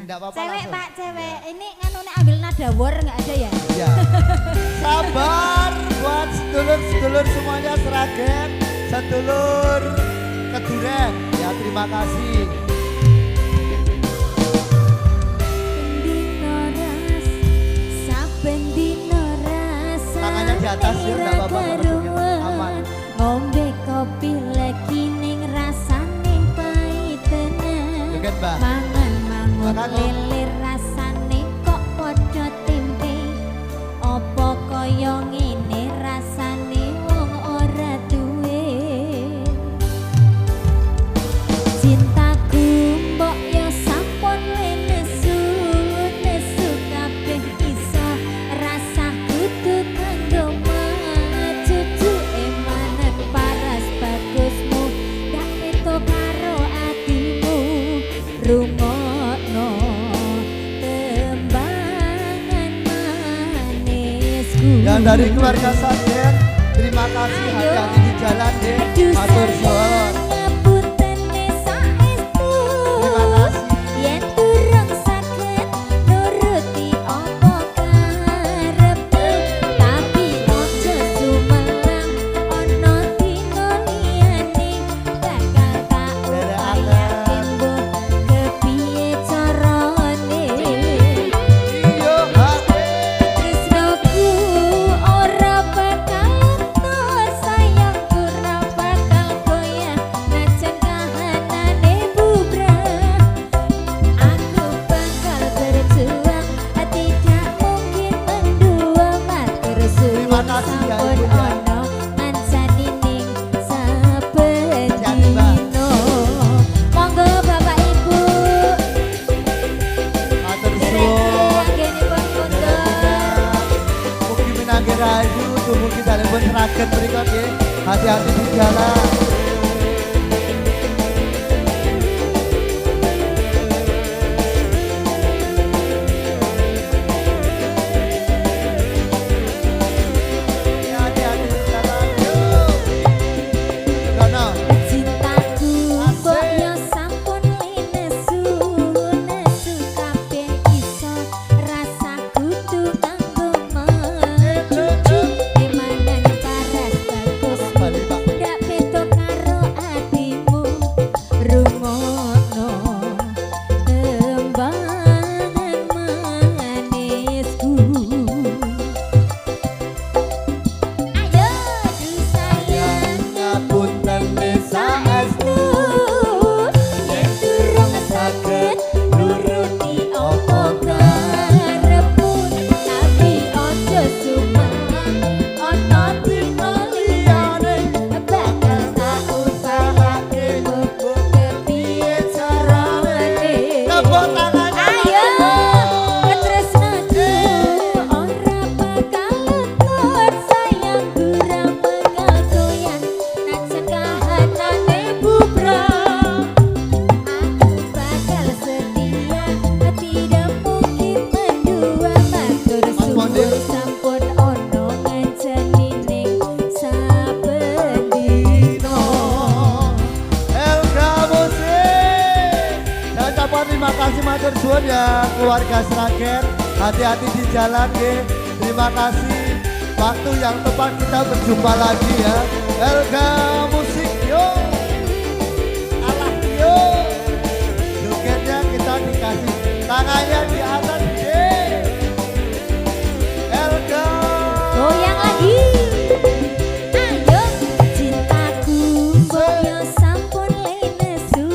Enggak apa-apa. Cewek langsung. Pak, cewek. Ini nganu nek ambil nada war enggak ada ya? Ya. Sabar buat sedulur-sedulur semuanya Sragen, sedulur Keduren. Ya terima kasih. Tangannya di atas ya, enggak apa-apa. Aman. Ngombe kopi lagi ning rasane pahit tenan. Juga Mbak. Mangan mangun Makan, Bu. lele rasane kok padha tempe. Apa kaya ngene rasane wong ora duwe. Cintaku mbok yo sampun nesu nesu kabeh iso rasa kudu kanggo cucu emanet paras bagusmu dak peto karo atimu rungokno tembangan manisku. Yang dari keluarga Sragen, terima kasih hati-hati di jalan deh. Matur suwun. Ngapunten saestu yen durung saged nuruti apa karepmu tapi ojo sumelang ana dina liyane bakal tak upayake mbuh kepiye carane. Iyo hati. Tresnoku ora bakal luntur, sayangku ora bakal goyah najan kahanane bubrah. Aku bakal berjuang, tidak mungkin mendua. Matur suwun Terima kasih ya, sampun Ibu, ya. ono mansani ning saben Ya, Mbak. dino. Monggo Bapak Ibu Matur derek suwun. anggenipun mundur. Mugi Minangka Rayu, mugi dalipun Sragen mriku nggih. Hati-hati di jalan. Ya, hati-hati di jalan. Yuk. Dono. Cintaku mbok yo sampun nesu nesu kabeh iso rasa kudu kanggo mecucu emanan paras bagus Bali, Pak. ndak beda karo atimu rungokno tembangan manisku. Ayo du sayang Ngapunten saestu yen durung saged nuruti apa karepmu tapi ojo sumelang ana dina liyane bakal tak usahake mbok kepiye carane. Tepuk tangannya. Ayo tresnaku ora bakal luntur, sayangku ora bakal goyah najan kahanane bubrah. Aku bakal setia, tidak mungkin mendua. Matur suwun sampun ono ngancani ning saben dina. Elga Musik. Dan ucapan terima kasih matur suwun ya keluarga Sragen. Hati-hati di jalan nggih. Terima kasih. Waktu yang tepat kita berjumpa lagi ya. Elga Musik yo. Alah yo. Jogetnya kita dikasih tangannya di atas nggih. Elga. Goyang lagi. Ayo cintaku mbok yo sampun nesu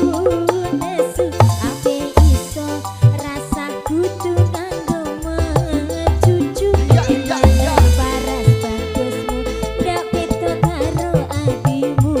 nesu kabeh iso rasa kudu kanggo mecucu Iya, iya, iya. paras bagusmu ndak beda karo atimu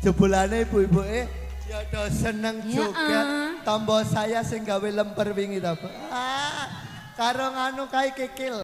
Jebulane ibu-ibu ya do seneng Ya, joget tombol saya sing gawe lemper wingi ta. Karo nganu kae kikil.